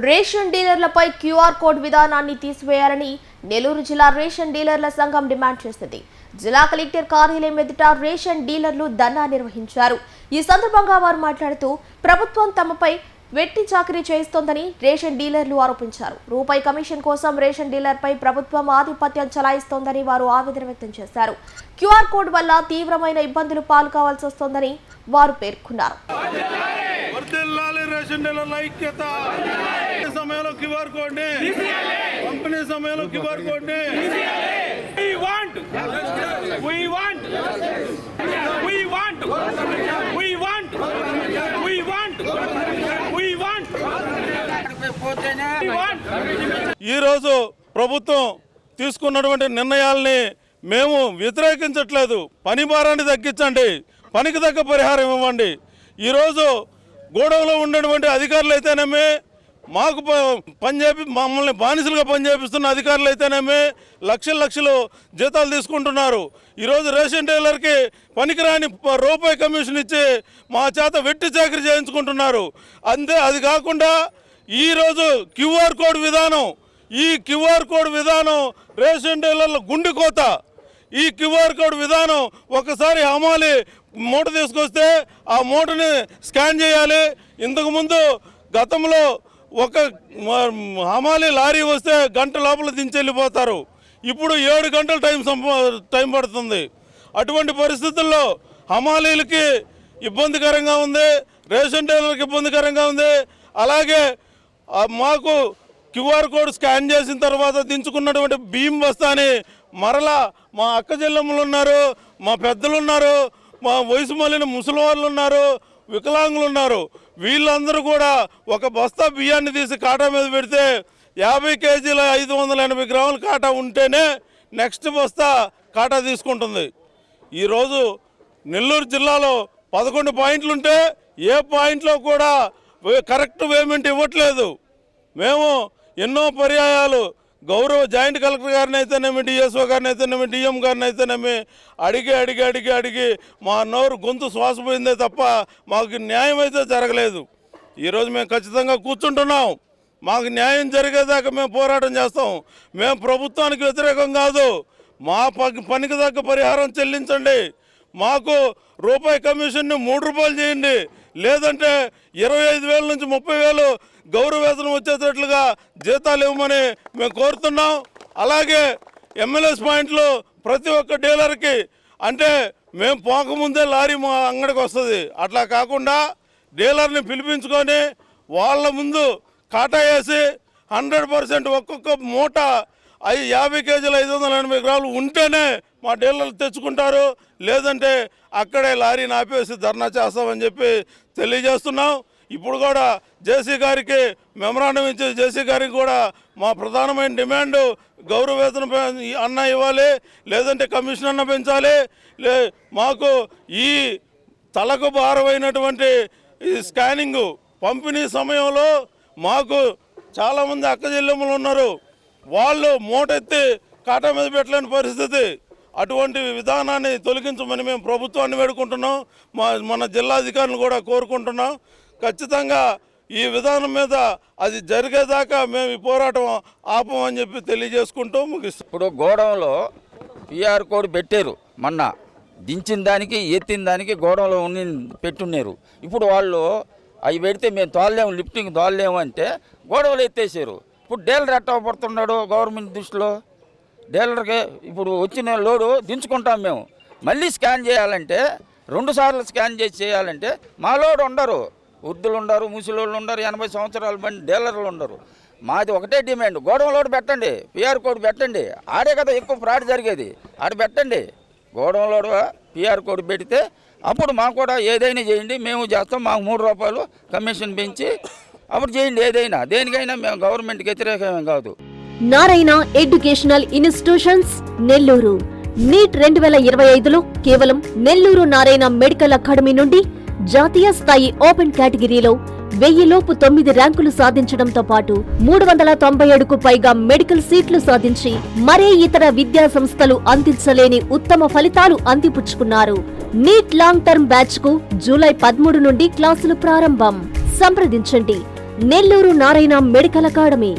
Ration డీలర్లపై QR code విధానాన్ని తీసివేయాలని నెల్లూరు జిల్లా ration డీలర్ల సంఘం డిమాండ్ చేసింది. జిల్లా కలెక్టర్ కార్యాలయం ఎదుట రేషన్ డీలర్లు ధర్నా నిర్వహించారు. ఈ సందర్భంగా వారు మాట్లాడుతూ ప్రభుత్వం తమపై వెట్టి చాకరీ చేయిస్తోందని రేషన్ డీలర్లు ఆరోపించారు. రూపాయి కమిషన్ కోసం రేషన్ డీలర్పై ప్రభుత్వం ఆధిపత్యం చలాయిస్తోందని వారు ఆవేదన వ్యక్తం చేశారు. క్యూఆర్ కోడ్ వల్ల తీవ్రమైన ఇబ్బందులు పాల్గొవాల్సి వస్తోందని వారు పేర్కొన్నారు. ఈరోజు ప్రభుత్వం తీసుకున్నటువంటి నిర్ణయాల్ని మేము వ్యతిరేకించట్లేదు. పని భారాన్ని తగ్గించండి, పనికి తగ్గ పరిహారం ఇవ్వండి. ఈరోజు గోడౌన్లో ఉన్నటువంటి అధికారులు అయితేనేమి, మాకు మమ్మల్ని బానిసలుగా పనిచేపిస్తున్న అధికారులు అయితేనేమి లక్షలు జీతాలు తీసుకుంటున్నారు. ఈరోజు రేషన్ డీలర్కి పనికిరాని రూపాయి కమిషన్ ఇచ్చి మా చేత వెట్టి చాకరీ చేయించుకుంటున్నారు. అంతే, అది కాకుండా ఈరోజు క్యూఆర్ కోడ్ విధానం, ఈ క్యూఆర్ కోడ్ విధానం రేషన్ డీలర్ల గుండె కోత. ఈ క్యూఆర్ కోడ్ విధానం ఒకసారి హమాలి మూట తీసుకొస్తే ఆ మూటని స్కాన్ చేయాలి. ఇంతకుముందు గతంలో ఒక హమాలి లారీ వస్తే గంట లోపల దించి వెళ్ళిపోతారు. ఇప్పుడు 7 గంటల టైం పడుతుంది. అటువంటి పరిస్థితుల్లో హమాలీలకి ఇబ్బందికరంగా ఉంది, రేషన్ డీలర్కి ఇబ్బందికరంగా ఉంది. అలాగే మాకు క్యూఆర్ కోడ్ స్కాన్ చేసిన తర్వాత దించుకున్నటువంటి బియ్యం బస్తాని మరలా మా అక్క చెల్లెమ్మలు ఉన్నారు, మా పెద్దలు ఉన్నారు, మా వయసు మళ్ళిన ముసలి వాళ్ళు ఉన్నారు, వికలాంగులు ఉన్నారు. వీళ్ళందరూ కూడా ఒక బస్తా బియ్యాన్ని తీసి కాటా మీద పెడితే 50 కేజీల 580 గ్రాముల కాటా ఉంటేనే నెక్స్ట్ బస్తా కాటా తీసుకుంటుంది. ఈరోజు నెల్లూరు జిల్లాలో 11 పాయింట్లు ఉంటే ఏ పాయింట్లో కూడా కరెక్ట్ పేమెంట్ ఇవ్వట్లేదు. మేము ఎన్నో పర్యాయాలు గౌరవ జాయింట్ కలెక్టర్ గారిని అయితేనేమి, డిఎస్ఓ గారిని అయితేనేమి, డిఎం గారిని అయితేనేమి అడిగి మా నోరు గొంతు శ్వాసపోయిందే తప్ప మాకు న్యాయం అయితే జరగలేదు. ఈరోజు మేము ఖచ్చితంగా కూర్చుంటున్నాం. మాకు న్యాయం జరిగేదాకా మేము పోరాటం చేస్తాం. మేము ప్రభుత్వానికి వ్యతిరేకం కాదు. మా పనికి తగ్గ పరిహారం చెల్లించండి. మాకు రూపాయి కమిషన్ని 3 రూపాయలు చేయండి, లేదంటే 25,000 నుంచి 30,000 గౌరవ వేతనం వచ్చేటట్లుగా జీతాలు ఇవ్వమని మేము కోరుతున్నాం. అలాగే ఎమ్మెల్యేస్ పాయింట్లు ప్రతి ఒక్క డీలర్కి, అంటే మేము పోకముందే లారీ మా అంగడికి వస్తుంది, అట్లా కాకుండా డీలర్ని పిలిపించుకొని వాళ్ళ ముందు కాటా వేసి 100% ఒక్కొక్క మూట 50 కేజీలు 580 గ్రాములు ఉంటేనే మా డీలర్లు తెచ్చుకుంటారు. లేదంటే అక్కడే లారీని ఆపేసి ధర్నా చేస్తామని చెప్పి తెలియజేస్తున్నాం. ఇప్పుడు కూడా జేసీ గారికి మెమరాండం ఇచ్చి జేసీ గారికి కూడా మా ప్రధానమైన డిమాండ్ గౌరవ వేతనం అన్న ఇవ్వాలి, లేదంటే కమిషన్ అన్న పెంచాలి. మాకు ఈ తలకు భారమైనటువంటి ఈ స్కానింగు పంపిణీ సమయంలో మాకు చాలామంది అక్క చెల్లెమ్మలు ఉన్నారు, వాళ్ళు మూటెత్తి కాటా మీద పెట్టలేని పరిస్థితి. అటువంటి విధానాన్ని తొలగించమని మేము ప్రభుత్వాన్ని వేడుకుంటున్నాం. మన జిల్లా అధికారులను కూడా కోరుకుంటున్నాం. ఖచ్చితంగా ఈ విధానం మీద అది జరిగేదాకా మేము ఈ పోరాటం ఆపమని చెప్పి తెలియజేసుకుంటూ ముగిస్తాం. ఇప్పుడు గోడౌన్లో క్యూఆర్ కోడ్ పెట్టారు, మొన్న దించిన దానికి ఎత్తిన దానికి గోడౌన్లో పెట్టున్నారు. ఇప్పుడు వాళ్ళు అవి పెడితే మేము తోలలేము, లిఫ్టింగ్ తోలలేము అంటే గోడౌన్లో ఎత్తేసారు. ఇప్పుడు డీలర్ ఎట్ట పడుతున్నాడు గవర్నమెంట్ దృష్టిలో? డీలర్కి ఇప్పుడు వచ్చిన లోడు దించుకుంటాం మేము, మళ్ళీ స్కాన్ చేయాలంటే 2 సార్లు స్కాన్ చేసి చేయాలంటే మా లోడు ఉండరు, వృద్ధులు ఉండరు, ముసలోళ్ళు ఉండరు, 80 సంవత్సరాల బండి డీలర్లు ఉండరు. మాది ఒకటే డిమాండ్, గోడౌన్ లోడ్ పెట్టండి, పిఆర్ కోడ్ పెట్టండి. ఆడే కదా ఎక్కువ ఫ్రాడ్ జరిగేది, ఆడ పెట్టండి. గోడౌన్ లోడ్ పిఆర్ కోడ్ పెడితే అప్పుడు మాకు కూడా ఏదైనా చేయండి, మేము చేస్తాం. మాకు 3 రూపాయలు కమిషన్ పెంచి అప్పుడు చేయండి. ఏదైనా దేనికైనా మేము గవర్నమెంట్కి వ్యతిరేకమే కాదు. Narayana educational institutions Nellore NEET 2025లో కేవలం నెల్లూరు నారాయణ మెడికల్ అకాడమీ నుండి జాతీయ స్థాయి ఓపెన్ కేటగిరీలో 1000 లోపు 9 ర్యాంకులు సాధించడంతో పాటు 397కు పైగా మెడికల్ సీట్లు సాధించి మరే ఇతర విద్యా సంస్థలు అందించలేని ఉత్తమ ఫలితాలు అందిపుచ్చుకున్నారు. నీట్ లాంగ్ టర్మ్ బ్యాచ్ కు జూలై 13 నుండి క్లాసులు ప్రారంభం. సంప్రదించండి నెల్లూరు నారాయణ మెడికల్ అకాడమీ.